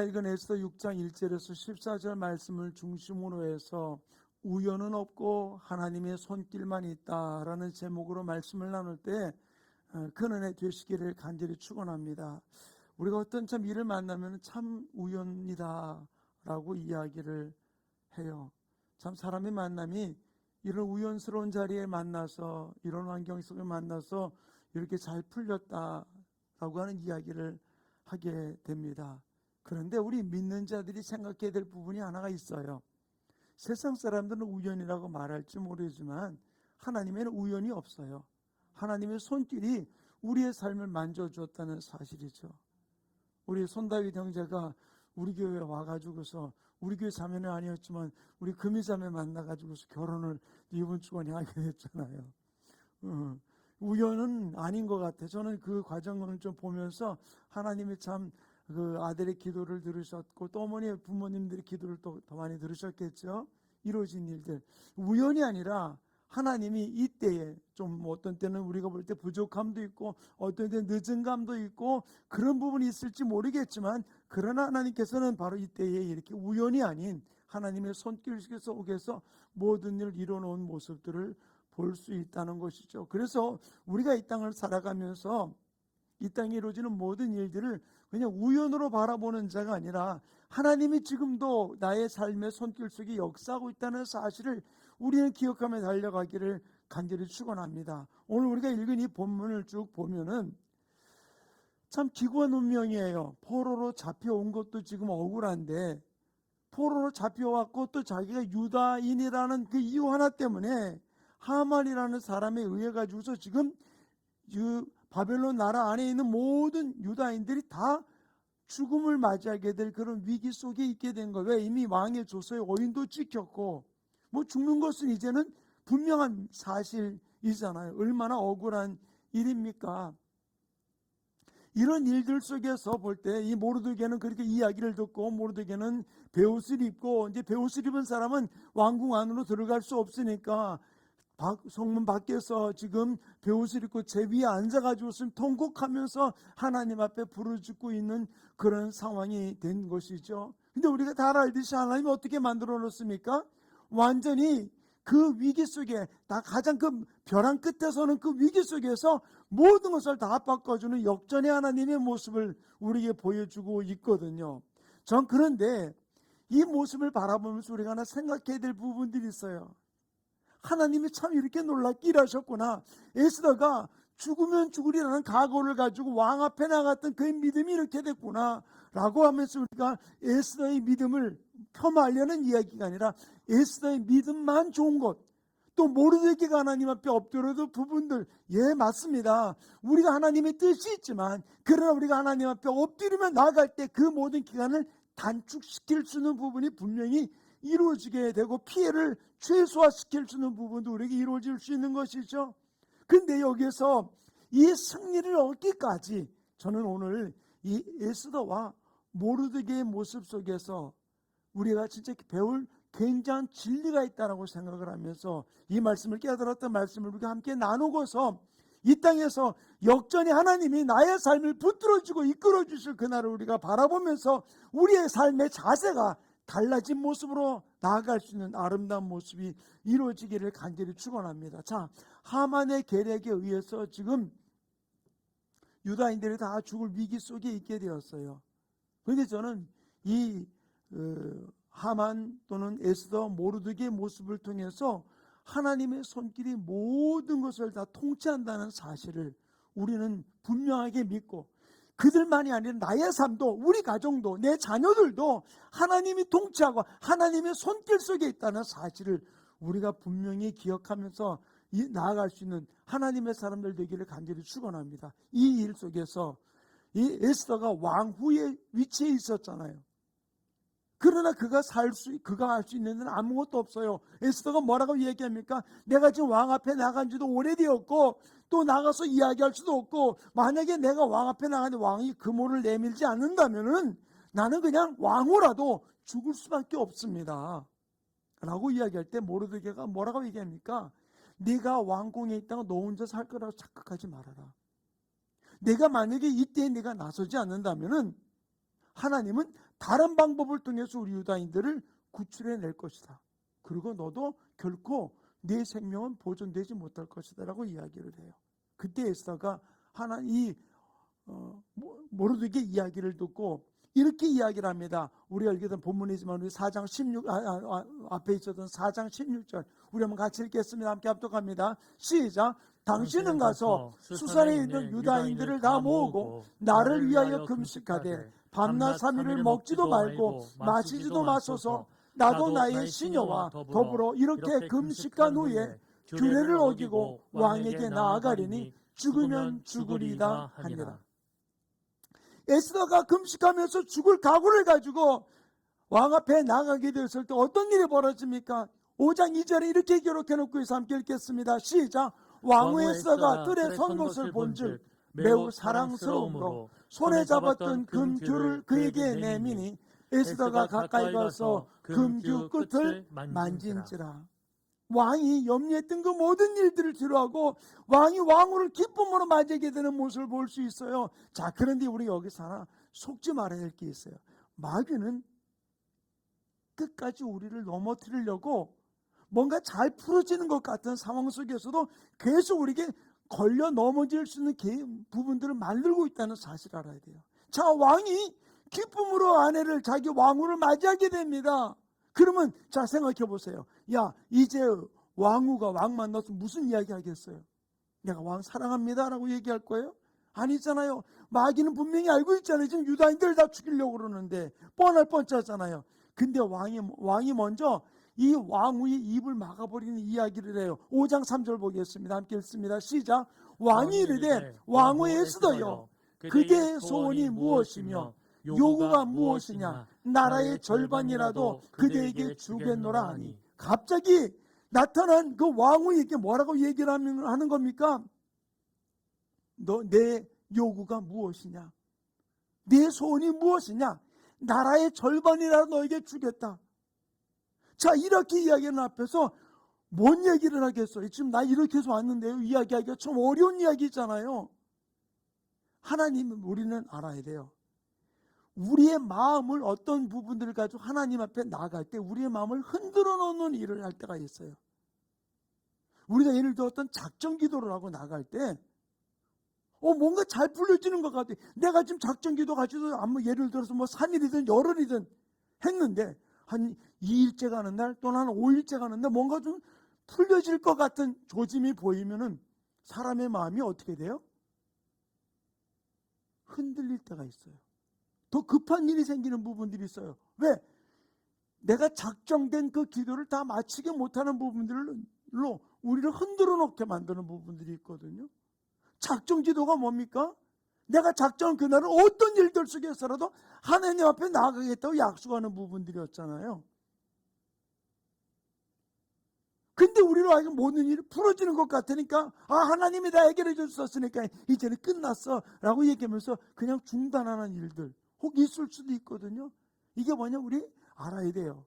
읽은 에스더 6장 1절에서 14절 말씀을 중심으로 해서 우연은 없고 하나님의 손길만 있다라는 제목으로 말씀을 나눌 때 큰 은혜 되시기를 간절히 축원합니다. 우리가 어떤 참 일을 만나면 참 우연이다 라고 이야기를 해요. 참 사람의 만남이 이런 우연스러운 자리에 만나서 이런 환경 속에 만나서 이렇게 잘 풀렸다라고 하는 이야기를 하게 됩니다. 그런데 우리 믿는 자들이 생각해야 될 부분이 하나가 있어요. 세상 사람들은 우연이라고 말할지 모르지만 하나님에는 우연이 없어요. 하나님의 손길이 우리의 삶을 만져주었다는 사실이죠. 우리 손다윗 형제가 우리 교회에 와가지고서 우리 교회 자매는 아니었지만 우리 금이 자매 만나가지고서 결혼을 이번 주간에 하게 됐잖아요. 우연은 아닌 것 같아요. 저는 그 과정을 좀 보면서 하나님이 참 그 아들의 기도를 들으셨고 또 어머니 부모님들의 기도를 또 더 많이 들으셨겠죠. 이루어진 일들 우연이 아니라 하나님이 이때에 좀 어떤 때는 우리가 볼 때 부족함도 있고 어떤 때는 늦은 감도 있고 그런 부분이 있을지 모르겠지만 그러나 하나님께서는 바로 이때에 이렇게 우연이 아닌 하나님의 손길 속에서 모든 일을 이뤄놓은 모습들을 볼 수 있다는 것이죠. 그래서 우리가 이 땅을 살아가면서 이 땅에 이루어지는 모든 일들을 그냥 우연으로 바라보는 자가 아니라 하나님이 지금도 나의 삶의 손길 속에 역사하고 있다는 사실을 우리는 기억하며 달려가기를 간절히 축원합니다. 오늘 우리가 읽은 이 본문을 쭉 보면은 참 기구한 운명이에요. 포로로 잡혀온 것도 지금 억울한데 포로로 잡혀왔고 또 자기가 유다인이라는 그 이유 하나 때문에 하만이라는 사람에 의해 가지고서 지금 바벨론 나라 안에 있는 모든 유다인들이 다 죽음을 맞이하게 될 그런 위기 속에 있게 된 거예요. 왜? 이미 왕의 조서에 오인도 찍혔고 뭐 죽는 것은 이제는 분명한 사실이잖아요. 얼마나 억울한 일입니까? 이런 일들 속에서 볼 때 이 모르드게는 그렇게 이야기를 듣고 모르드게는 베옷을 입고 이제 베옷을 입은 사람은 왕궁 안으로 들어갈 수 없으니까 성문 밖에서 지금 베옷을 입고 제 위에 앉아가지고 통곡하면서 하나님 앞에 부르짖고 있는 그런 상황이 된 것이죠. 근데 우리가 다 알듯이 하나님이 어떻게 만들어 놓습니까? 완전히 그 위기 속에 다 가장 그 벼랑 끝에서는 그 위기 속에서 모든 것을 다 바꿔주는 역전의 하나님의 모습을 우리에게 보여주고 있거든요. 전 그런데 이 모습을 바라보면서 우리가 하나 생각해야 될 부분들이 있어요. 하나님이 참 이렇게 놀랍게 일하셨구나. 에스더가 죽으면 죽으리라는 각오를 가지고 왕 앞에 나갔던 그의 믿음이 이렇게 됐구나 라고 하면서 우리가 에스더의 믿음을 폄하하려는 이야기가 아니라 에스더의 믿음만 좋은 것, 또 모르드게가 하나님 앞에 엎드려도 부분들, 예 맞습니다. 우리가 하나님의 뜻이 있지만 그러나 우리가 하나님 앞에 엎드리며 나아갈 때 그 모든 기간을 단축시킬 수 있는 부분이 분명히 이루어지게 되고 피해를 최소화시킬 수 있는 부분도 우리에게 이루어질 수 있는 것이죠. 근데 여기서 이 승리를 얻기까지 저는 오늘 이 에스더와 모르드게의 모습 속에서 우리가 진짜 배울 굉장한 진리가 있다고 생각을 하면서 이 말씀을 깨달았던 말씀을 우리가 함께 나누고서 이 땅에서 역전히 하나님이 나의 삶을 붙들어주고 이끌어주실 그날을 우리가 바라보면서 우리의 삶의 자세가 달라진 모습으로 나아갈 수 있는 아름다운 모습이 이루어지기를 간절히 축원합니다. 자, 하만의 계략에 의해서 지금 유다인들이 다 죽을 위기 속에 있게 되었어요. 그런데 저는 이 하만 또는 에스더 모르드게의 모습을 통해서 하나님의 손길이 모든 것을 다 통치한다는 사실을 우리는 분명하게 믿고 그들만이 아니라 나의 삶도 우리 가정도 내 자녀들도 하나님이 통치하고 하나님의 손길 속에 있다는 사실을 우리가 분명히 기억하면서 나아갈 수 있는 하나님의 사람들 되기를 간절히 축원합니다. 이 일 속에서 이 에스더가 왕후의 위치에 있었잖아요. 그러나 그가 할 수 있는 데는 아무것도 없어요. 에스더가 뭐라고 얘기합니까? 내가 지금 왕 앞에 나간 지도 오래되었고 또 나가서 이야기할 수도 없고 만약에 내가 왕 앞에 나가는데 왕이 금호를 내밀지 않는다면은 나는 그냥 왕후라도 죽을 수밖에 없습니다 라고 이야기할 때 모르드게가 뭐라고 얘기합니까? 네가 왕궁에 있다가 너 혼자 살 거라고 착각하지 말아라. 내가 만약에 이때 네가 나서지 않는다면은 하나님은 다른 방법을 통해서 우리 유다인들을 구출해낼 것이다. 그리고 너도 결코 네 생명은 보존되지 못할 것이다 라고 이야기를 해요. 그때 에스더가 모르드게 이야기를 듣고 이렇게 이야기를 합니다. 우리가 읽었던 본문이지만 우리 4장 16 앞에 있었던 4장 16절 우리 한번 같이 읽겠습니다. 함께 합독합니다. 시작. 당신은 가서 수산에 있는 유다인들을 다 모으고 나를 위하여 금식하되 밤낮 3일을 먹지도 말고 마시지도 마소서. 나도 나의 시녀와 더불어 이렇게 금식한 후에 규례를 어기고 왕에게 나아가리니 죽으면 죽으리이다 하니라. 에스더가 금식하면서 죽을 각오를 가지고 왕 앞에 나가게 되었을 때 어떤 일이 벌어집니까? 5장 2절에 이렇게 기록해 놓고 있어 함께 읽겠습니다. 시작. 왕후 에스더가 뜰에 선 것을 본즉 매우 사랑스러움으로 손에 잡았던 금규를 그에게 내미니 에스더가 가까이 가서 금규 끝을 만진지라. 왕이 염려했던 그 모든 일들을 뒤로하고 왕이 왕후를 기쁨으로 맞이하게 되는 모습을 볼 수 있어요. 자, 그런데 우리 여기서 하나 속지 말아야 할 게 있어요. 마귀는 끝까지 우리를 넘어뜨리려고 뭔가 잘 풀어지는 것 같은 상황 속에서도 계속 우리에게 걸려 넘어질 수 있는 부분들을 만들고 있다는 사실을 알아야 돼요. 자, 왕이 기쁨으로 아내를 자기 왕후를 맞이하게 됩니다. 그러면 자 생각해 보세요. 야, 이제 왕후가 왕 만나서 무슨 이야기 하겠어요? 내가 왕 사랑합니다 라고 얘기할 거예요? 아니잖아요. 마귀는 분명히 알고 있잖아요. 지금 유다인들 다 죽이려고 그러는데 뻔할 뻔짜잖아요. 근데 왕이 먼저 이 왕후의 입을 막아버리는 이야기를 해요. 5장 3절 보겠습니다. 함께 읽습니다. 시작. 왕이 이르되 왕후 에스더여 그대의 소원이 무엇이며 요구가 무엇이냐? 나라의 절반이라도 그대에게 주겠노라 하니. 갑자기 나타난 그 왕후에게 뭐라고 얘기를 하는 겁니까? 내 요구가 무엇이냐? 내 소원이 무엇이냐? 나라의 절반이라도 너에게 주겠다. 자, 이렇게 이야기하는 앞에서 뭔 얘기를 하겠어요? 지금 나 이렇게 해서 왔는데요. 이야기하기가 좀 어려운 이야기잖아요. 하나님은 우리는 알아야 돼요. 우리의 마음을 어떤 부분들을 가지고 하나님 앞에 나아갈 때 우리의 마음을 흔들어 놓는 일을 할 때가 있어요. 우리가 예를 들어 어떤 작정 기도를 하고 나갈 때 뭔가 잘 풀려지는 것 같아. 내가 지금 작정 기도 가지고 예를 들어서 3일이든 열흘이든 했는데 한 2일째 가는 날 또는 한 5일째 가는 날 뭔가 좀 풀려질 것 같은 조짐이 보이면은 사람의 마음이 어떻게 돼요? 흔들릴 때가 있어요. 더 급한 일이 생기는 부분들이 있어요. 왜? 내가 작정된 그 기도를 다 마치게 못하는 부분들로 우리를 흔들어 놓게 만드는 부분들이 있거든요. 작정 기도가 뭡니까? 내가 작정한 그날은 어떤 일들 속에서라도 하나님 앞에 나아가겠다고 약속하는 부분들이었잖아요. 근데 우리로 하여금 모든 일이 풀어지는 것 같으니까 하나님이 다 해결해 줬었으니까 이제는 끝났어 라고 얘기하면서 그냥 중단하는 일들 혹 있을 수도 있거든요. 이게 뭐냐? 우리 알아야 돼요.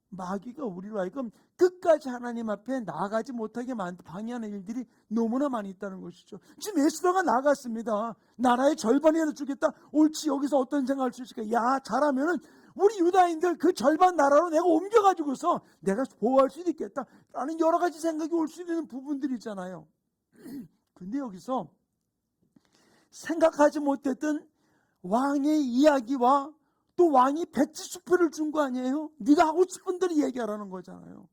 마귀가 우리로 하여금 끝까지 하나님 앞에 나아가지 못하게 방해하는 일들이 너무나 많이 있다는 것이죠. 지금 에스더가 나갔습니다. 나라의 절반이라도 주겠다. 옳지, 여기서 어떤 생각할 수 있을까? 야, 잘하면은 우리 유다인들 그 절반 나라로 내가 옮겨가지고서 내가 보호할 수도 있겠다 라는 여러 가지 생각이 올 수 있는 부분들이잖아요. 근데 여기서 생각하지 못했던 왕의 이야기와 또 왕이 백지수표를 준 거 아니에요? 네가 하고 싶은 대로 얘기하라는 거잖아요.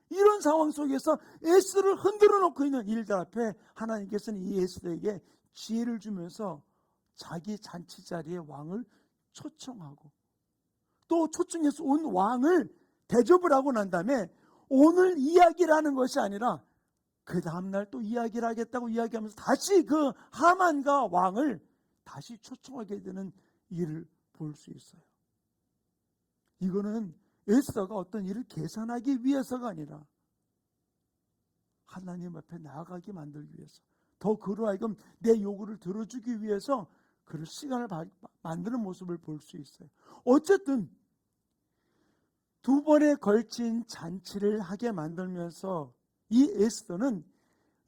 이런 상황 속에서 에스더를 흔들어 놓고 있는 일들 앞에 하나님께서는 이 에스더에게 지혜를 주면서 자기 잔치 자리에 왕을 초청하고 또 초청해서 온 왕을 대접을 하고 난 다음에 오늘 이야기를 하는 것이 아니라 그 다음날 또 이야기를 하겠다고 이야기하면서 다시 그 하만과 왕을 다시 초청하게 되는 일을 볼 수 있어요. 이거는 에스더가 어떤 일을 계산하기 위해서가 아니라 하나님 앞에 나아가게 만들기 위해서 더 그로 하여금 내 요구를 들어주기 위해서 그런 시간을 만드는 모습을 볼 수 있어요. 어쨌든 두 번에 걸친 잔치를 하게 만들면서 이 에스더는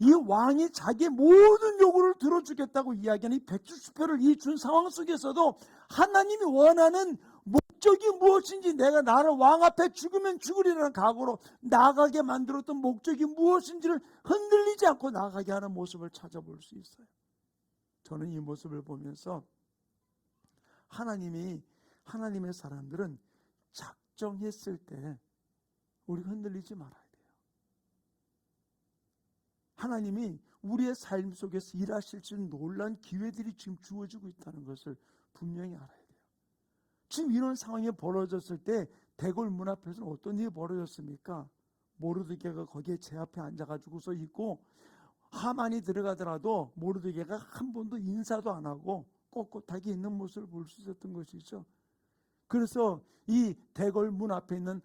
이 왕이 자기 모든 요구를 들어주겠다고 이야기하는 이 170표를 이 준 상황 속에서도 하나님이 원하는 목적이 무엇인지, 내가 나를 왕 앞에 죽으면 죽으리라는 각오로 나아가게 만들었던 목적이 무엇인지를 흔들리지 않고 나아가게 하는 모습을 찾아볼 수 있어요. 저는 이 모습을 보면서 하나님의 사람들은 작정했을 때 우리가 흔들리지 말아야 돼요. 하나님이 우리의 삶 속에서 일하실 수 있는 놀라운 기회들이 지금 주어지고 있다는 것을 분명히 알아야 돼요. 지금 이런 상황이 벌어졌을 때 대궐 문 앞에서는 어떤 일이 벌어졌습니까? 모르드게가 거기에 제 앞에 앉아가지고서 있고, 하만이 들어가더라도 모르드게가 한 번도 인사도 안 하고 꼿꼿하게 있는 모습을 볼 수 있었던 것이죠. 그래서 이 대궐 문 앞에 있는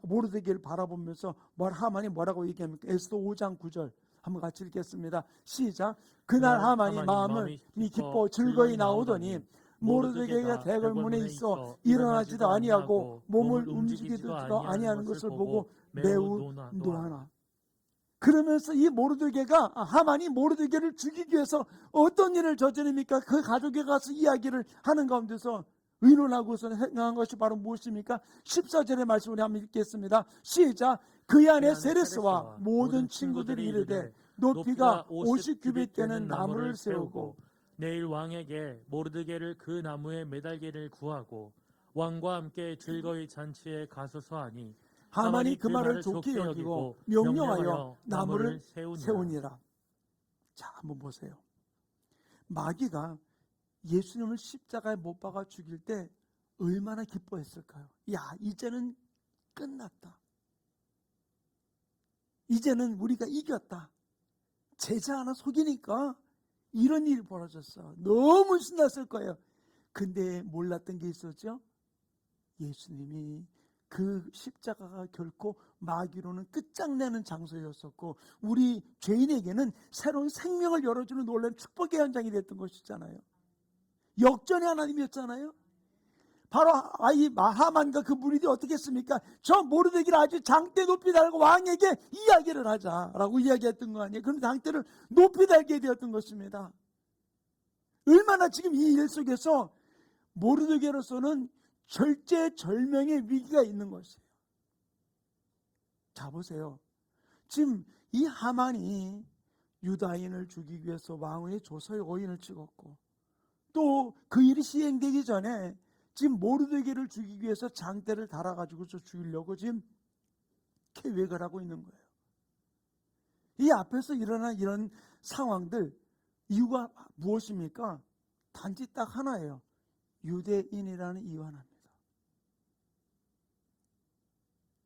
모르드게를 바라보면서 하만이 뭐라고 얘기합니까? 에스더 5장 9절 한번 같이 읽겠습니다. 시작. 그날 하만이 마음이 기뻐 즐거이 나오더니 모르드게가 대궐 문에 있어 일어나지도 아니하고 몸을 움직이지도 아니하는 것을 보고 매우 노하나. 그러면서 이 모르드게가, 하만이 모르드게를 죽이기 위해서 어떤 일을 저지릅니까? 그 가족에 가서 이야기를 하는 가운데서 의논하고서 행한 것이 바로 무엇입니까? 14절의 말씀을 한번 읽겠습니다. 시작. 그 안에 세레스와 모든 친구들이 이르되 높이가 50규빗 되는 나무를 세우고 내일 왕에게 모르드게를 그 나무에 매달기를 구하고 왕과 함께 즐거이 잔치에 가소서 하니 하만이 그 말을 좋게 여기고 명령하여 나무를 세우니라. 자, 한번 보세요. 마귀가 예수님을 십자가에 못 박아 죽일 때 얼마나 기뻐했을까요? 야, 이제는 끝났다. 이제는 우리가 이겼다. 제자 하나 속이니까 이런 일이 벌어졌어. 너무 신났을 거예요. 근데 몰랐던 게 있었죠? 예수님이 그 십자가가 결코 마귀로는 끝장내는 장소였었고, 우리 죄인에게는 새로운 생명을 열어주는 놀라운 축복의 현장이 됐던 것이잖아요. 역전의 하나님이었잖아요. 바로 이 하만과 그 무리들이 어떻게 했습니까? 저 모르드게를 아주 장대 높이 달고 왕에게 이야기를 하자라고 이야기했던 거 아니에요. 그럼 장대를 높이 달게 되었던 것입니다. 얼마나 지금 이 일 속에서 모르드게로서는 절제절명의 위기가 있는 것이에요. 자, 보세요. 지금 이 하만이 유다인을 죽이기 위해서 왕의 조서에 오인을 찍었고, 또 그 일이 시행되기 전에 지금 모르드게를 죽이기 위해서 장대를 달아가지고 죽이려고 지금 계획을 하고 있는 거예요. 이 앞에서 일어난 이런 상황들, 이유가 무엇입니까? 단지 딱 하나예요. 유대인이라는 이유 하나입니다.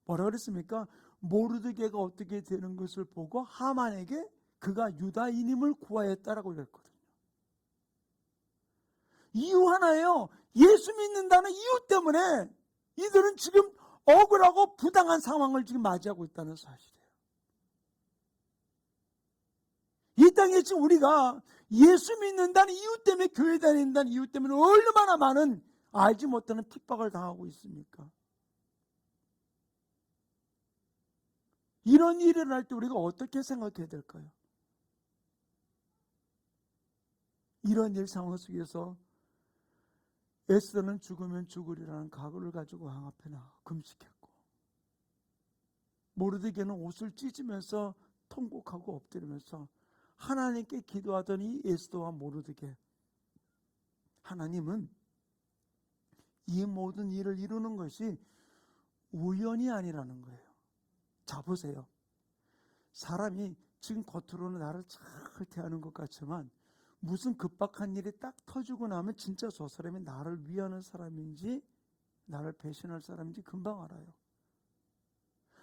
뭐라 그랬습니까? 모르드게가 어떻게 되는 것을 보고 하만에게 그가 유다인임을 구하였다라고 그랬거든요. 이유 하나예요. 예수 믿는다는 이유 때문에 이들은 지금 억울하고 부당한 상황을 지금 맞이하고 있다는 사실이에요. 이 땅에 지금 우리가 예수 믿는다는 이유 때문에, 교회 다닌다는 이유 때문에 얼마나 많은 알지 못하는 핍박을 당하고 있습니까? 이런 일이 일어날 때 우리가 어떻게 생각해야 될까요? 이런 일 상황 속에서 에스더는 죽으면 죽으리라는 각오를 가지고 왕 앞에 나가 금식했고, 모르드게는 옷을 찢으면서 통곡하고 엎드리면서 하나님께 기도하더니 에스더와 모르드게, 하나님은 이 모든 일을 이루는 것이 우연이 아니라는 거예요. 자, 보세요. 사람이 지금 겉으로는 나를 잘 대하는 것 같지만 무슨 급박한 일이 딱 터지고 나면 진짜 저 사람이 나를 위하는 사람인지 나를 배신할 사람인지 금방 알아요.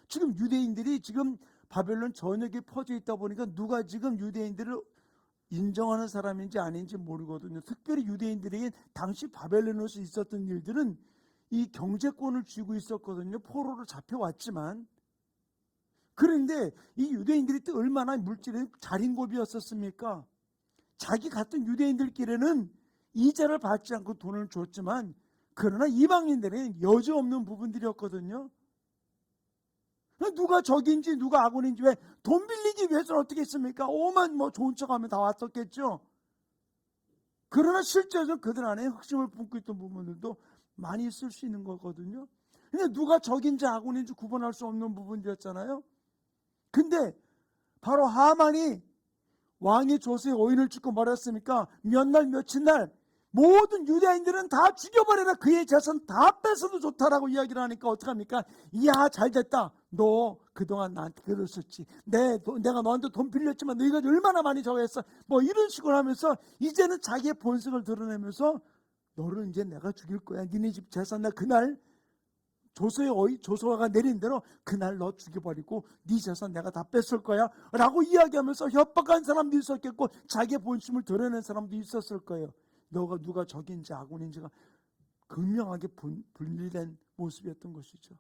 지금 유대인들이 지금 바벨론 전역에 퍼져 있다 보니까 누가 지금 유대인들을 인정하는 사람인지 아닌지 모르거든요. 특별히 유대인들에게 당시 바벨론에서 있었던 일들은 이 경제권을 쥐고 있었거든요. 포로로 잡혀왔지만. 그런데 이 유대인들이 또 얼마나 물질의 자린고비였었습니까? 자기 같은 유대인들끼리는 이자를 받지 않고 돈을 줬지만, 그러나 이방인들은 여지없는 부분들이었거든요. 누가 적인지 누가 아군인지, 왜 돈 빌리기 위해서는 어떻게 했습니까? 오만 뭐 좋은 척하면 다 왔었겠죠. 그러나 실제로 그들 안에 흑심을 품고 있던 부분들도 많이 있을 수 있는 거거든요. 근데 누가 적인지 아군인지 구분할 수 없는 부분이었잖아요. 근데 바로 하만이 왕이 조서에 오인을 찍고 말했습니까? 몇 날 며칠 날 모든 유대인들은 다 죽여버려라, 그의 재산 다 뺏어도 좋다라고 이야기를 하니까 어떡합니까? 이야, 잘됐다, 너 그동안 나한테 그랬었지, 내가 너한테 돈 빌렸지만 너희가 얼마나 많이 저거했어, 뭐 이런 식으로 하면서 이제는 자기의 본성을 드러내면서 너를 이제 내가 죽일 거야, 니네 집 재산 나 그날 조서가 내린 대로 그날 너 죽여버리고 네 재산 내가 다 뺏을 거야 라고 이야기하면서 협박한 사람도 있었겠고 자기의 본심을 드러낸 사람도 있었을 거예요. 너가 누가 적인지 아군인지가 극명하게 분리된 모습이었던 것이죠.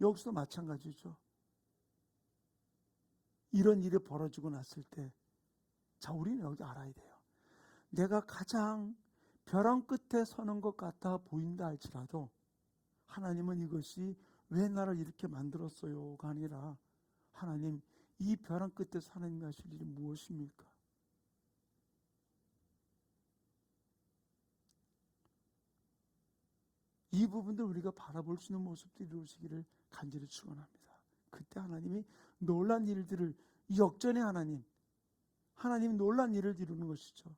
여기서도 마찬가지죠. 이런 일이 벌어지고 났을 때, 자, 우리는 여기 알아야 돼요. 내가 가장 벼랑 끝에 서는 것 같아 보인다 할지라도 하나님은 이것이 왜 나를 이렇게 만들었어요가 아니라, 하나님, 이 벼랑 끝에서 하나님이 하실 일이 무엇입니까? 이 부분들 우리가 바라볼 수 있는 모습들이 이루어지기를 간절히 축원합니다. 그때 하나님이 놀란 일들을, 역전의 하나님이 놀란 일을 이루는 것이죠.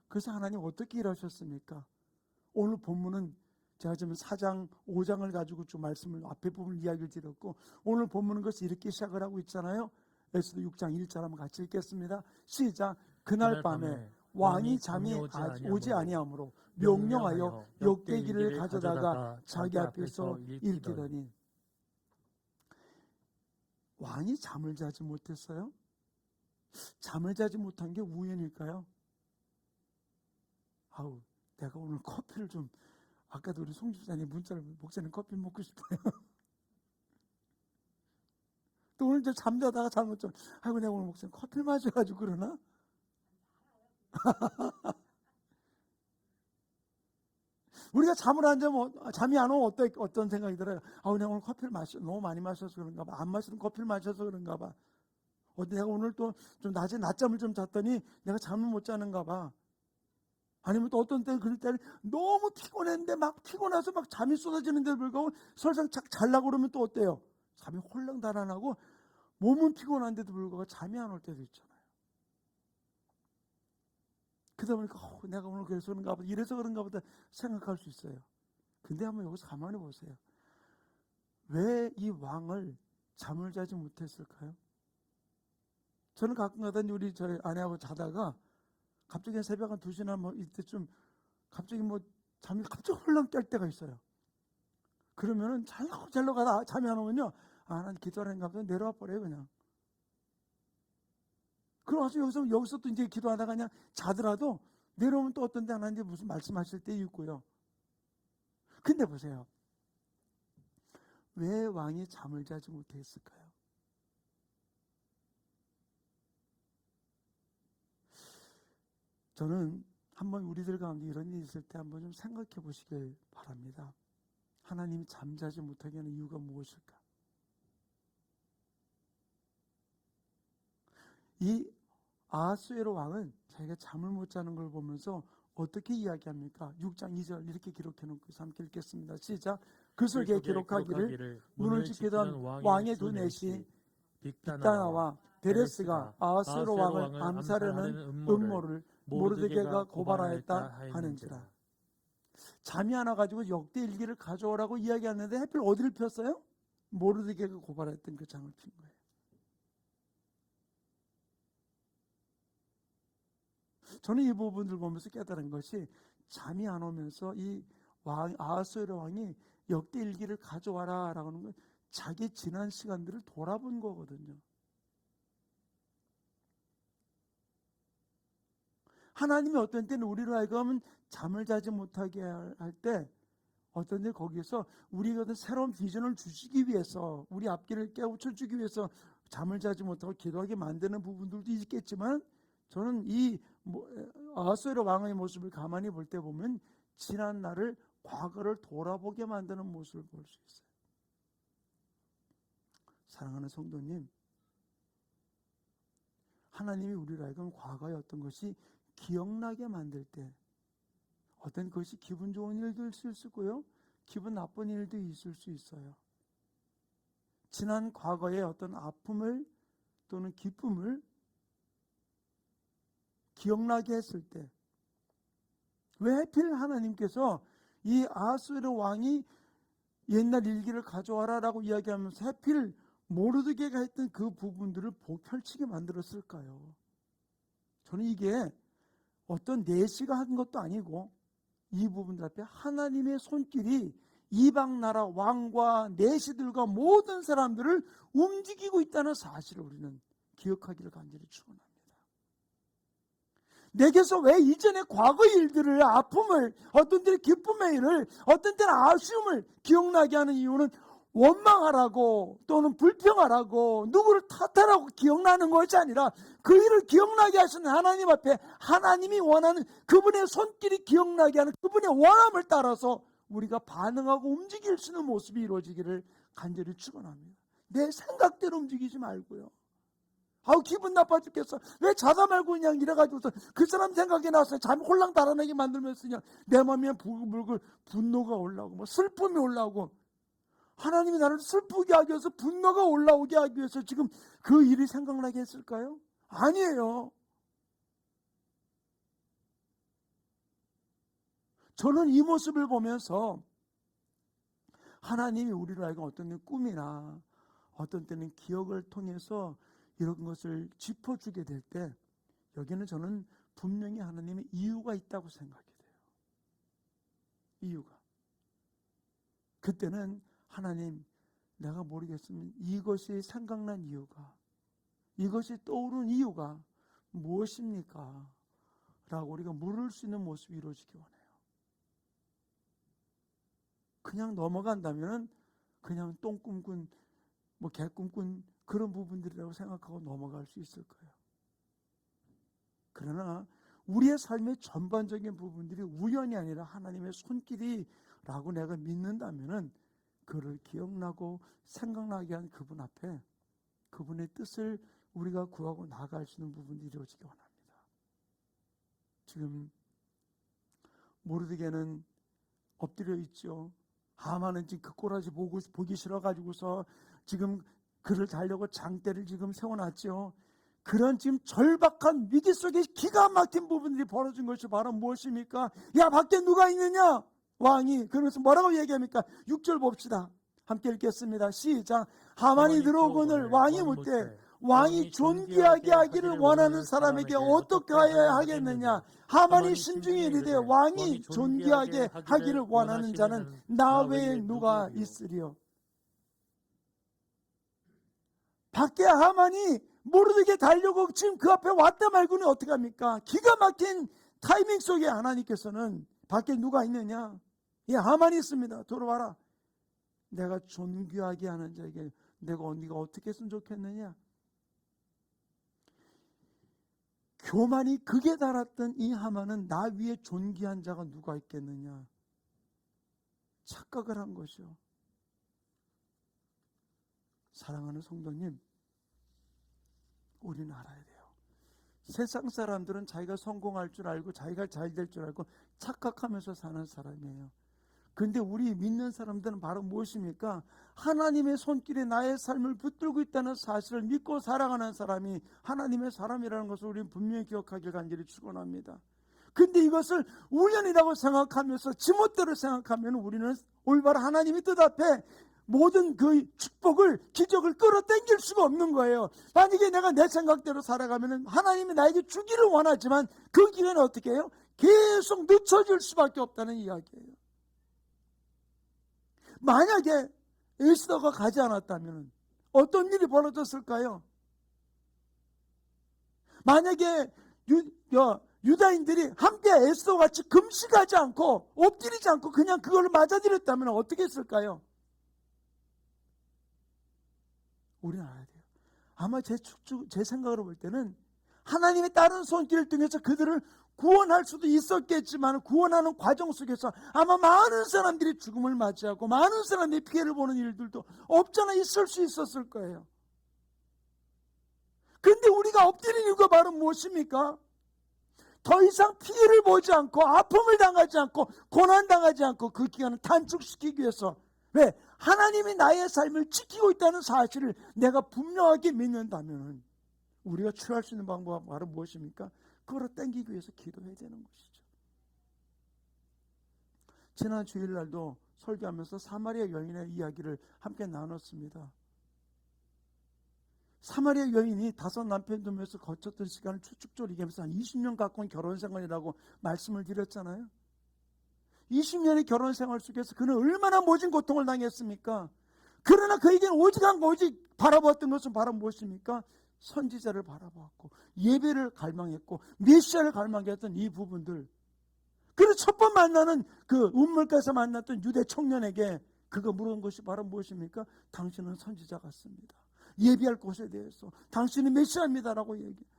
그래서 하나님 어떻게 일하셨습니까? 오늘 본문은 제가 지금 4장, 5장을 가지고 좀 말씀을, 앞에 부분 이야기를 드렸고, 오늘 본문은 것을 이렇게 시작을 하고 있잖아요. 에스더 6장 1절 한번 같이 읽겠습니다. 시작. 그날 밤에 왕이 잠이 오지 아니하므로 명령하여 역대기를 가져다가 자기 앞에서 읽히더니. 왕이 잠을 자지 못했어요? 잠을 자지 못한 게 우연일까요? 아우, 내가 오늘 커피를 좀, 아까도 우리 송 집사님 문자를, 목사님 커피 먹고 싶어요. 또 오늘 저 잠자다가 잘못 좀, 아이고 내가 오늘 목사님 커피를 마셔가지고 그러나? 우리가 잠을 안 자면, 잠이 안 오면 어떤 생각이 들어요? 아, 내가 오늘 커피를 너무 많이 마셔서 그런가 봐. 안 마시던 커피를 마셔서 그런가 봐. 내가 오늘 또 좀 낮에 낮잠을 좀 잤더니 내가 잠을 못 자는가 봐. 아니면 또 어떤 때는 그럴 때는 너무 피곤했는데 막 피곤해서 막 잠이 쏟아지는데 불구하고 설상 착 잘라고 그러면 또 어때요? 잠이 홀랑 달아나고 몸은 피곤한데도 불구하고 잠이 안 올 때도 있잖아요. 그러다 보니까 내가 오늘 그래서 그런가 보다, 이래서 그런가 보다 생각할 수 있어요. 근데 한번 여기서 가만히 보세요. 왜 이 왕을 잠을 자지 못했을까요? 저는 가끔가다 우리 저희 아내하고 자다가 갑자기 새벽 한 2시나 뭐 이때쯤 갑자기 뭐 잠이 갑자기 홀랑 깰 때가 있어요. 그러면은 잘라고 가다 잠이 안 오면요, 아, 난 기도하는가 보다 내려와 버려요, 그냥. 그러고서 여기서 또 이제 기도하다가 그냥 자더라도 내려오면 또 어떤 데 하나님께 무슨 말씀하실 때 있고요. 근데 보세요. 왜 왕이 잠을 자지 못했을까요? 저는 한번 우리들 가운데 이런 일이 있을 때 한번 좀 생각해 보시길 바랍니다. 하나님이 잠자지 못하게 하는 이유가 무엇일까? 이 아하수에로 왕은 자기가 잠을 못 자는 걸 보면서 어떻게 이야기합니까? 6장 2절 이렇게 기록해 놓고 함께 읽겠습니다. 시작. 그 속에 기록하기를 문을 지키던 왕의 두 넷이 빅다나와 베레스가 아하수에로 왕을 암살하는 음모를 모르드게가 고발하였다 하는지라. 잠이 안 와가지고 역대 일기를 가져오라고 이야기하는데 하필 어디를 폈어요? 모르드게가 고발했던 그 장을 핀 거예요. 저는 이 부분들 보면서 깨달은 것이, 잠이 안 오면서 이 아하수에로 왕이 역대 일기를 가져와라 라고 하는 건 자기 지난 시간들을 돌아본 거거든요. 하나님이 어떤 때는 우리로 하여금 잠을 자지 못하게 할 때, 어떤 때 거기에서 우리가 어떤 새로운 비전을 주시기 위해서, 우리 앞길을 깨우쳐 주기 위해서 잠을 자지 못하고 기도하게 만드는 부분들도 있겠지만, 저는 이 아하수에로 왕의 모습을 가만히 볼 때 보면 지난 날을, 과거를 돌아보게 만드는 모습을 볼 수 있어요. 사랑하는 성도님, 하나님이 우리로 하여금 과거의 어떤 것이 기억나게 만들 때, 어떤 것이 기분 좋은 일도 있을 수 있고요, 기분 나쁜 일도 있을 수 있어요. 지난 과거의 어떤 아픔을 또는 기쁨을 기억나게 했을 때, 왜 하필 하나님께서 이 아하스웨로 왕이 옛날 일기를 가져와라라고 이야기하면서 하필 모르드게가 했던 그 부분들을 펼치게 만들었을까요? 저는 이게 어떤 내시가 한 것도 아니고 이 부분들 앞에 하나님의 손길이 이방 나라 왕과 내시들과 모든 사람들을 움직이고 있다는 사실을 우리는 기억하기를 간절히 축원합니다. 내게서 왜 이전의 과거 일들을, 아픔을, 어떤 때는 기쁨의 일을, 어떤 때는 아쉬움을 기억나게 하는 이유는 원망하라고 또는 불평하라고 누구를 탓하라고 기억나는 것이 아니라 그 일을 기억나게 하시는 하나님 앞에 하나님이 원하는 그분의 손길이 기억나게 하는 그분의 원함을 따라서 우리가 반응하고 움직일 수 있는 모습이 이루어지기를 간절히 축원합니다. 내 생각대로 움직이지 말고요. 아우 기분 나빠 죽겠어. 왜 자다 말고 그냥 이래가지고서 그 사람 생각이 나서 잠 홀랑 달아나게 만들면서 그냥 내 마음에 부글부글 분노가 올라오고 뭐 슬픔이 올라오고, 하나님이 나를 슬프게 하기 위해서 분노가 올라오게 하기 위해서 지금 그 일이 생각나게 했을까요? 아니에요. 저는 이 모습을 보면서 하나님이 우리를 알고 어떤 때는 꿈이나 어떤 때는 기억을 통해서 이런 것을 짚어주게 될 때 여기는 저는 분명히 하나님의 이유가 있다고 생각이 돼요. 이유가. 그때는 하나님, 내가 모르겠으면 이것이 생각난 이유가, 이것이 떠오른 이유가 무엇입니까? 라고 우리가 물을 수 있는 모습이 이루어지기 원해요. 그냥 넘어간다면 그냥 똥 꿈꾼, 개 꿈꾼 그런 부분들이라고 생각하고 넘어갈 수 있을 거예요. 그러나 우리의 삶의 전반적인 부분들이 우연이 아니라 하나님의 손길이라고 내가 믿는다면 그를 기억나고 생각나게 한 그분 앞에 그분의 뜻을 우리가 구하고 나아갈 수 있는 부분이 이루어지기 원합니다. 지금 모르드게는 엎드려 있죠. 하만은 지금 그 꼬라지 보기 싫어가지고서 지금 그를 달려고 장대를 지금 세워놨죠. 그런 지금 절박한 위기 속에 기가 막힌 부분들이 벌어진 것이 바로 무엇입니까? 야, 밖에 누가 있느냐? 왕이. 그러면서 뭐라고 얘기합니까? 6절 봅시다. 함께 읽겠습니다. 시작. 하만이 들어오거늘 왕이 묻되 왕이 존귀하게 하기를 원하는 사람에게 어떻게 하여야 하겠느냐? 하만이 신중히 이르되 왕이 존귀하게 하기를 원하는 자는 나 외에 누가 있으리요? 밖에 하만이 모르드게 달려고 지금 그 앞에 왔다 말고는 어떻게 합니까? 기가 막힌 타이밍 속에 하나님께서는 밖에 누가 있느냐? 예, 하만이 있습니다. 들어와라. 내가 존귀하게 하는 자에게 네가 어떻게 했으면 좋겠느냐? 교만이 극에 달았던 이 하만은 나 위에 존귀한 자가 누가 있겠느냐? 착각을 한 것이요. 사랑하는 성도님, 우리는 알아야 돼요. 세상 사람들은 자기가 성공할 줄 알고 자기가 잘 될 줄 알고 착각하면서 사는 사람이에요. 그런데 우리 믿는 사람들은 바로 무엇입니까? 하나님의 손길에 나의 삶을 붙들고 있다는 사실을 믿고 살아가는 사람이 하나님의 사람이라는 것을 우리는 분명히 기억하길 간절히 축원합니다. 근데 이것을 우연이라고 생각하면서 지멋대로 생각하면 우리는 올바른 하나님의 뜻 앞에 모든 그 축복을, 기적을 끌어당길 수가 없는 거예요. 만약에 내가 내 생각대로 살아가면 하나님이 나에게 주기를 원하지만 그 기회는 어떻게 해요? 계속 늦춰질 수밖에 없다는 이야기예요. 만약에 에스더가 가지 않았다면 어떤 일이 벌어졌을까요? 만약에 유다인들이 함께 에스더와 같이 금식하지 않고 엎드리지 않고 그냥 그걸 맞아들였다면 어떻게 했을까요? 우리는 알아야 돼요. 아마 제 생각으로 볼 때는 하나님의 다른 손길을 통해서 그들을 구원할 수도 있었겠지만 구원하는 과정 속에서 아마 많은 사람들이 죽음을 맞이하고 많은 사람들이 피해를 보는 일들도 없잖아 있을 수 있었을 거예요. 근데 우리가 엎드린 이유가 바로 무엇입니까? 더 이상 피해를 보지 않고 아픔을 당하지 않고 고난당하지 않고 그 기간을 단축시키기 위해서, 왜? 하나님이 나의 삶을 지키고 있다는 사실을 내가 분명하게 믿는다면 우리가 취할 수 있는 방법은 바로 무엇입니까? 그거를 땡기기 위해서 기도해야 되는 것이죠. 지난 주일날도 설교하면서 사마리아 여인의 이야기를 함께 나눴습니다. 사마리아 여인이 5 남편 두면서 거쳤던 시간을 추측적으로 얘기하면서 한 20년 가까운 결혼 생활이라고 말씀을 드렸잖아요. 20년의 결혼 생활 속에서 그는 얼마나 모진 고통을 당했습니까? 그러나 그에게는 오직 바라봤던 것은 바로 무엇입니까? 선지자를 바라보았고 예배를 갈망했고 메시아를 갈망했던 이 부분들. 그래서 첫 번 만나는 그 운물가에서 만났던 유대 청년에게 그가 물은 것이 바로 무엇입니까? 당신은 선지자 같습니다. 예비할 곳에 대해서 당신이 메시아입니다라고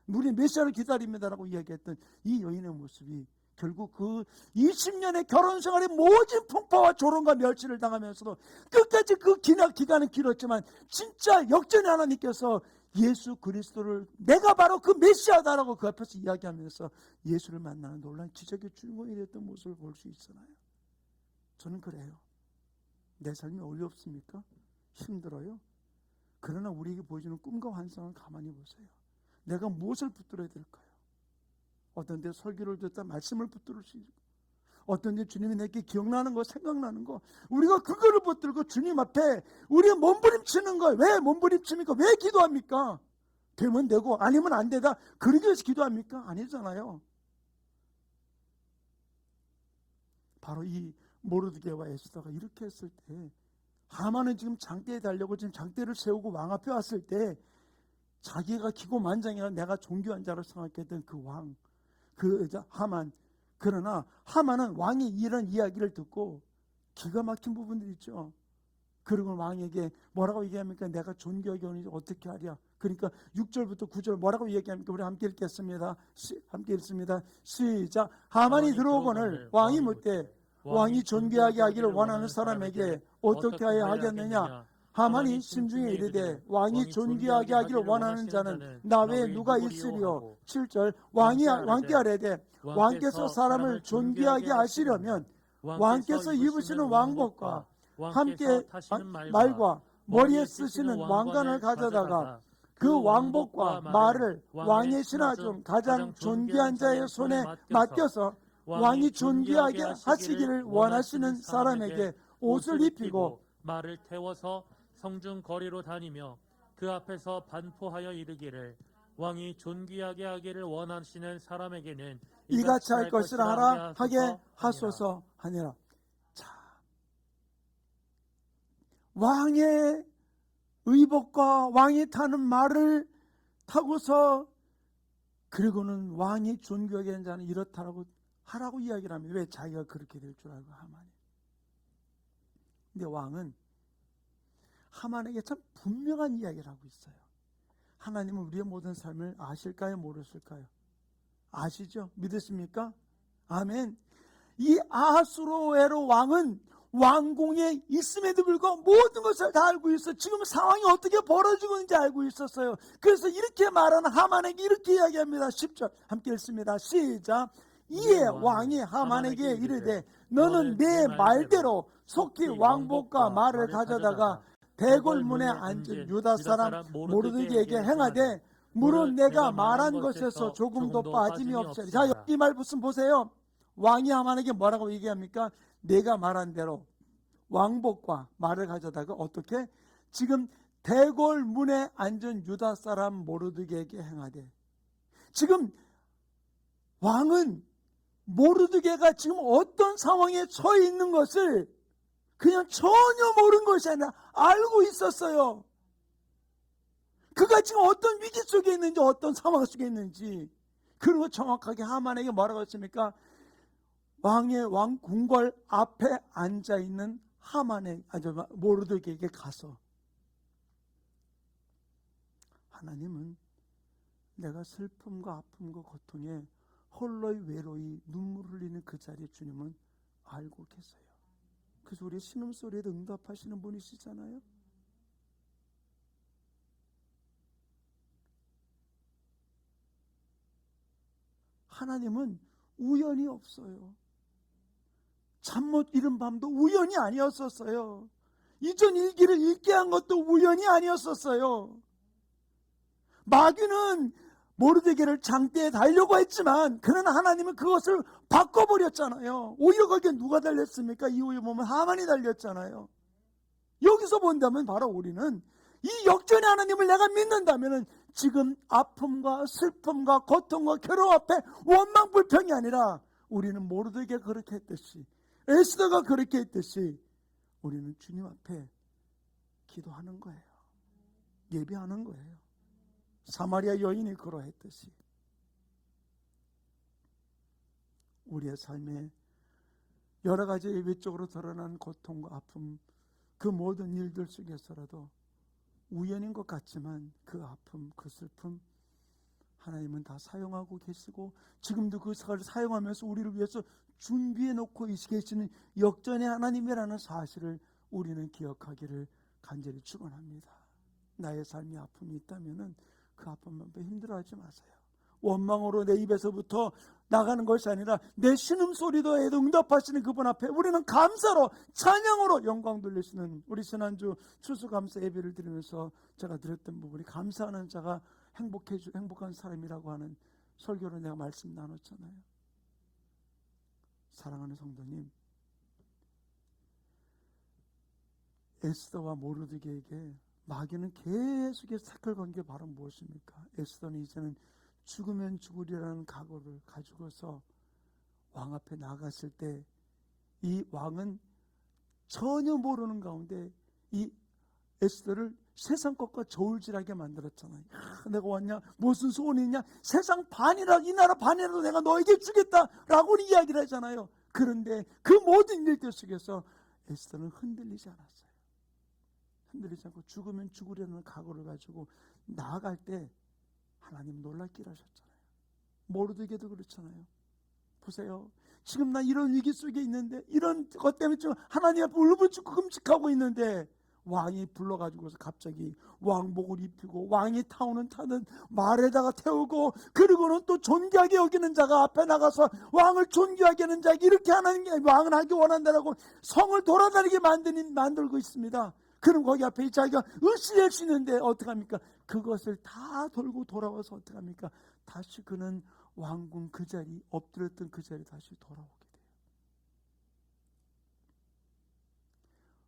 우리 메시아를 기다립니다라고 이야기했던 이 여인의 모습이 결국 그 20년의 결혼 생활의 모진 풍파와 조롱과 멸치를 당하면서도 끝까지 그 기간은 길었지만 진짜 역전의 하나님께서 예수 그리스도를 내가 바로 그 메시아다라고 그 앞에서 이야기하면서 예수를 만나는 놀라운 기적의 주인공이 됐던 모습을 볼 수 있잖아요. 저는 그래요. 내 삶이 어렵습니까? 힘들어요? 그러나 우리에게 보여주는 꿈과 환상을 가만히 보세요. 내가 무엇을 붙들어야 될까요? 어떤 데 설교를 듣다 말씀을 붙들을 수 있고, 어떤 데 주님이 내게 기억나는 거, 생각나는 거, 우리가 그거를 붙들고 주님 앞에 우리가 몸부림치는 거예요. 왜 몸부림칩니까? 왜 기도합니까? 되면 되고 아니면 안 되다 그러기 위해서 기도합니까? 아니잖아요. 바로 이 모르드게와 에스더가 이렇게 했을 때, 하만은 지금 장대에 달려고 지금 장대를 세우고 왕 앞에 왔을 때 자기가 기고만장해가 내가 존귀한 자로 생각했던 그 왕, 그 하만. 그러나 하만은 왕이 이런 이야기를 듣고 기가 막힌 부분들이 있죠. 그리고 왕에게 뭐라고 얘기합니까? 내가 존귀하게 오니 어떻게 하랴. 그러니까 6절부터 9절 뭐라고 얘기합니까? 우리 함께 읽겠습니다. 함께 읽습니다. 시작. 하만이 들어오거늘 왕이 묻되 왕이 존귀하게 하기를 원하는 사람에게 어떻게 하여 하겠느냐? 하만이 심중에 이르되 왕이 존귀하게 하기를 원하는 자는 나 외에 누가 있으리요? 7절. 왕께 아뢰되 왕께서 사람을 존귀하게 하시려면 왕께서 입으시는 왕복과 함께 말과 머리에 쓰시는 왕관을 가져다가 그 왕복과 말을 왕의 신하 중 가장 존귀한 자의 손에 맡겨서 왕이 존귀하게 하시기를 원하시는 사람에게 옷을 입히고 말을 태워서 성중 거리로 다니며 그 앞에서 반포하여 이르기를 왕이 존귀하게 하기를 원하시는 사람에게는 이같이 할 것이라 하게 하소서 하니라. 자, 왕의 의복과 왕이 타는 말을 타고서, 그리고는 왕이 존귀하게 한 자는 이렇다라고 하라고 이야기를 합니다. 왜? 자기가 그렇게 될 줄 알고 하만이. 근데 왕은 하만에게 참 분명한 이야기를 하고 있어요. 하나님은 우리의 모든 삶을 아실까요? 모르실까요? 아시죠? 믿으십니까? 아멘. 이 아하수로에로 왕은 왕궁에 있음에도 불구하고 모든 것을 다 알고 있어. 지금 상황이 어떻게 벌어지고 있는지 알고 있었어요. 그래서 이렇게 말하는 하만에게 이렇게 이야기합니다. 10절 함께 읽습니다. 시작. 이에 왕이 하만에게 이르되 너는 내 말대로 속히 왕복과 말을 가져다가 대궐문에 앉은 유다 사람 모르드게에게 행하되 물은 내가 말한 것에서 조금도 빠짐이 없으리. 자, 여기 말 무슨 보세요. 왕이 하만에게 뭐라고 얘기합니까? 내가 말한 대로 왕복과 말을 가져다가 어떻게? 지금 대궐문에 앉은 유다 사람 모르드게에게 행하되, 지금 왕은 모르드게가 지금 어떤 상황에 처해 있는 것을 그냥 전혀 모르는 것이 아니라 알고 있었어요. 그가 지금 어떤 위기 속에 있는지, 어떤 상황 속에 있는지. 그리고 정확하게 하만에게 뭐라고 했습니까? 왕의 왕궁궐 앞에 앉아있는 모르드게에게 가서, 하나님은 내가 슬픔과 아픔과 고통에 홀로이 외로이 눈물 흘리는 그 자리에 주님은 알고 계세요. 그래서 우리 신음소리에도 응답하시는 분이시잖아요. 하나님은 우연이 없어요. 잠 못 이룬 밤도 우연이 아니었었어요. 이전 일기를 읽게 한 것도 우연이 아니었었어요. 마귀는 모르드게를 장대에 달려고 했지만 그러나 하나님은 그것을 바꿔버렸잖아요. 오히려 거기에 누가 달렸습니까? 이후에 보면 하만이 달렸잖아요. 여기서 본다면 바로 우리는 이 역전의 하나님을 내가 믿는다면 지금 아픔과 슬픔과 고통과 괴로움 앞에 원망 불평이 아니라 우리는 모르드게가 그렇게 했듯이 에스더가 그렇게 했듯이 우리는 주님 앞에 기도하는 거예요. 예배하는 거예요. 사마리아 여인이 그러했듯이 우리의 삶에 여러 가지 외적으로 드러난 고통과 아픔, 그 모든 일들 속에서라도 우연인 것 같지만 그 아픔, 그 슬픔 하나님은 다 사용하고 계시고 지금도 그 사용하면서 우리를 위해서 준비해 놓고 계시는 역전의 하나님이라는 사실을 우리는 기억하기를 간절히 축원합니다. 나의 삶에 아픔이 있다면 그 아픔만 힘들어하지 마세요. 원망으로 내 입에서부터 나가는 것이 아니라 내 신음소리도 해도 응답하시는 그분 앞에 우리는 감사로 찬양으로 영광 돌리시는, 우리 지난주 추수감사 예배를 드리면서 제가 드렸던 부분이 감사하는 자가 행복한 사람이라고 하는 설교로 내가 말씀 나눴잖아요. 사랑하는 성도님, 에스더와 모르드게에게 마귀는 계속해서 태클 건 게 바로 무엇입니까? 에스더는 이제는 죽으면 죽으리라는 각오를 가지고서 왕 앞에 나갔을 때 이 왕은 전혀 모르는 가운데 이 에스더를 세상 것과 저울질하게 만들었잖아요. 내가 왔냐? 무슨 소원이 있냐? 세상 반이라도, 이 나라 반이라도 내가 너에게 주겠다라고 이야기를 하잖아요. 그런데 그 모든 일들 속에서 에스더는 흔들리지 않았어요. 흔들리지 않고 죽으면 죽으려는 각오를 가지고 나아갈 때 하나님 놀랍게 하셨잖아요. 모르드게도 그렇잖아요. 보세요. 지금 나 이런 위기 속에 있는데, 이런 것 때문에 지금 하나님 앞에 울부짖고 끔찍하고 있는데 왕이 불러가지고서 갑자기 왕복을 입히고 왕이 타는 말에다가 태우고, 그리고는 또 존귀하게 여기는 자가 앞에 나가서 왕을 존귀하게 하는 자, 이렇게 하는 게 왕을 하기 원한다라고 성을 돌아다니게 만들고 있습니다. 그럼 거기 앞에 자기가 으쌰을 쉬는데 어떡합니까? 그것을 다 돌고 돌아와서 어떡합니까? 다시 그는 왕궁 그 자리, 엎드렸던 그 자리에 다시 돌아오게 돼요.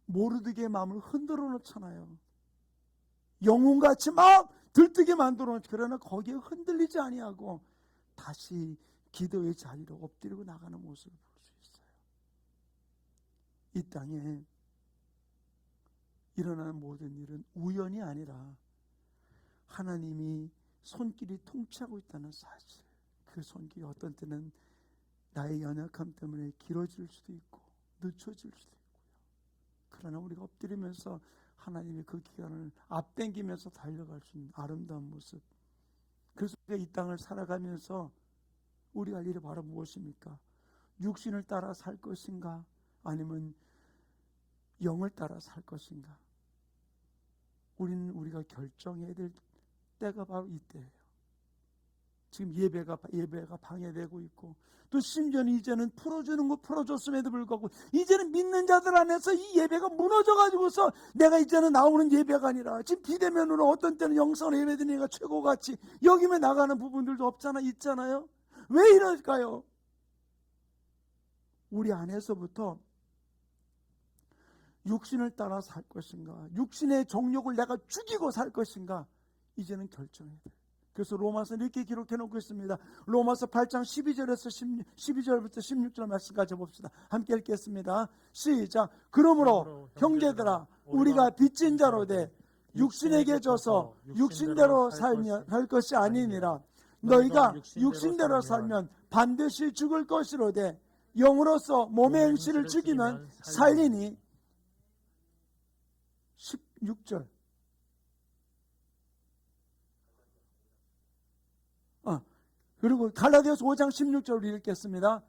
모르드게의 마음을 흔들어 놓잖아요. 영웅같이 막 들뜨게 만들어 놓죠. 그러나 거기에 흔들리지 아니하고 다시 기도의 자리로 엎드리고 나가는 모습을 볼 수 있어요. 이 땅에 일어나는 모든 일은 우연이 아니라 하나님이 손길이 통치하고 있다는 사실, 그 손길이 어떤 때는 나의 연약함 때문에 길어질 수도 있고 늦춰질 수도 있고요. 그러나 우리가 엎드리면서 하나님이 그 기간을 앞당기면서 달려갈 수 있는 아름다운 모습, 그래서 우리가 이 땅을 살아가면서 우리가 할 일이 바로 무엇입니까? 육신을 따라 살 것인가 아니면 영을 따라 살 것인가? 우리가 결정해야 될 때가 바로 이때예요. 지금 예배가 방해되고 있고, 또 심지어는 이제는 풀어줬음에도 불구하고 이제는 믿는 자들 안에서 이 예배가 무너져가지고서 내가 이제는 나오는 예배가 아니라 지금 비대면으로 어떤 때는 영상으로 예배드리는 게 최고같이 여기면 나가는 부분들도 있잖아요. 왜 이럴까요? 우리 안에서부터 육신을 따라 살 것인가, 육신의 정욕을 내가 죽이고 살 것인가, 이제는 결정해야 돼요. 그래서 로마서 이렇게 기록해 놓고 있습니다. 로마서 8장 12절부터 16절 말씀까지 봅시다. 함께 읽겠습니다. 시작. 그러므로 형제들아, 우리가 빚진 자로 돼 육신에게 져서 육신대로 살면 할 것이 아니니라. 너희가 육신대로 살면 반드시 죽을 것이로되 영으로서 몸의 행실을 죽이면 살리니. 16절. 그리고 갈라디아서 5장 16절을 읽겠습니다.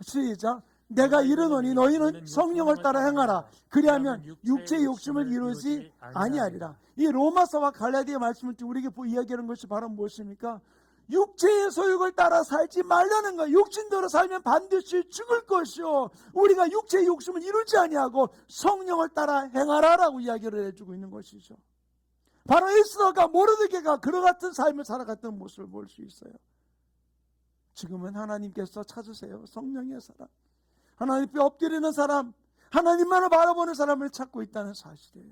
시작. 내가 이르노니 너희는 성령을 따라 행하라. 그리하면 육체의 욕심을 이루지 아니하리라. 이 로마서와 갈라디아 말씀을 우리에게 이야기하는 것이 바로 무엇입니까? 육체의 소욕을 따라 살지 말라는 거예요. 육신대로 살면 반드시 죽을 것이요, 우리가 육체의 욕심을 이루지 아니하고 성령을 따라 행하라라고 이야기를 해주고 있는 것이죠. 바로 에스더가 모르드게가 그와 같은 삶을 살아갔던 모습을 볼 수 있어요. 지금은 하나님께서 찾으세요. 성령의 사람, 하나님 앞에 엎드리는 사람, 하나님만을 바라보는 사람을 찾고 있다는 사실이에요.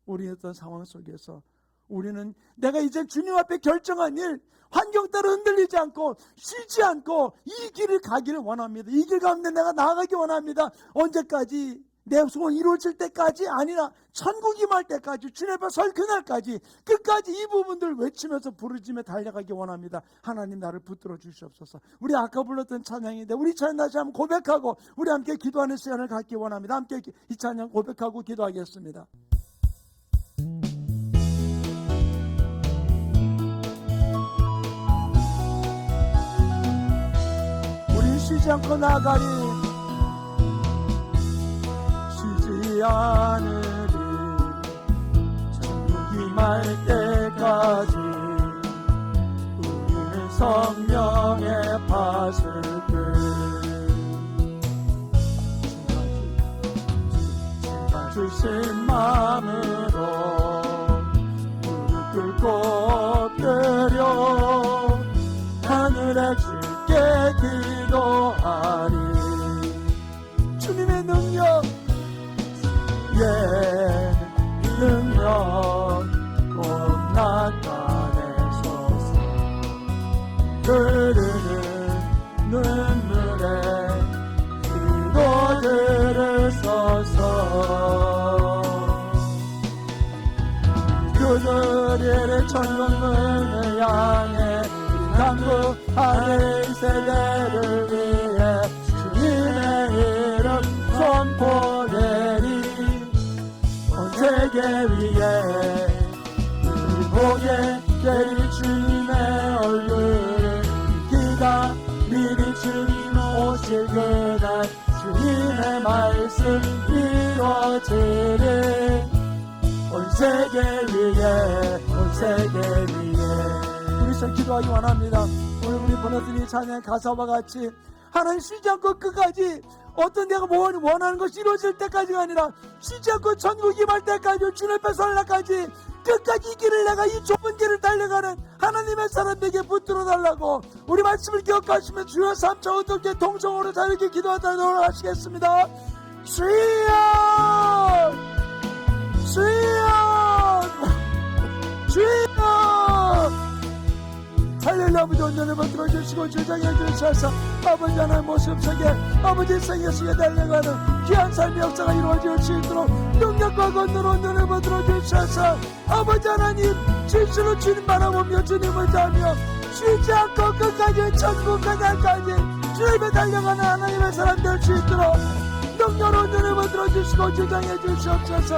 우리의 어떤 상황 속에서 우리는 내가 이제 주님 앞에 결정한 일, 환경 따라 흔들리지 않고 쉬지 않고 이 길을 가기를 원합니다. 이 길 가운데 내가 나아가기 원합니다. 언제까지? 내 소원 이루어질 때까지 아니라 천국이 임할 때까지, 주님 앞에 설 그날까지 끝까지 이 부분들 외치면서 부르짖며 달려가기 원합니다. 하나님 나를 붙들어 주시옵소서. 우리 아까 불렀던 찬양인데 우리 찬양 다시 한번 고백하고 우리 함께 기도하는 시간을 갖기 원합니다. 함께 이 찬양 고백하고 기도하겠습니다. 우리 쉬지 않고 나가리, 쉬지 않으리, 천국이 임할 때까지 우리는 성령의 밭을 주신 마음으로 무릎 꿇고 엎드려 하늘에 주께 기도하리. 주님의 능력, 능력 곧 나타내소서. 흐르는 눈물에 기도 들으소서. 그들의 천국문을 향해 강구하는 세대를 위해 주님의 이름 선포되리. 온 세계 위에 우리 보게 되리 주님의 얼굴을 기다 미리 주님 오실 그날 주님의 말씀 이루어지리. 온 세계 위에 온 세계 위에 우리서 기도하기 원합니다. 오늘 우리 보내드린 이 찬양 가사와 같이 하나님 쉬지 않고 끝까지 어떤 내가 원하는 것이 이루어질 때까지가 아니라 쉬지 않고 천국 임할 때까지 주님 앞에 설날까지 끝까지 이 길을 내가 이 좁은 길을 달려가는 하나님의 사람에게 붙들어 달라고 우리 말씀을 기억하시면 주여 3차 어떻게 동성으로 자유롭게 기도하도록 하시겠습니다. 주여 주여 주여 할렐루야. 아버지 온전히 받들어 주시고 주장해 주셔서 아버지 하나님 모습 속에 아버지 생애 속에 달려가는 귀한 삶의 역사가 이루어질 수 있도록 능력과 권능으로 온전히 받들어 주셔서 아버지 하나님 진실로 주님 바라보며 주님을 자며 쉬지 않고 끝까지 천국 그날까지 주님에 달려가는 하나님의 사람 될 수 있도록 능력으로 온전히 받들어 주시고 주장해 주시옵소서.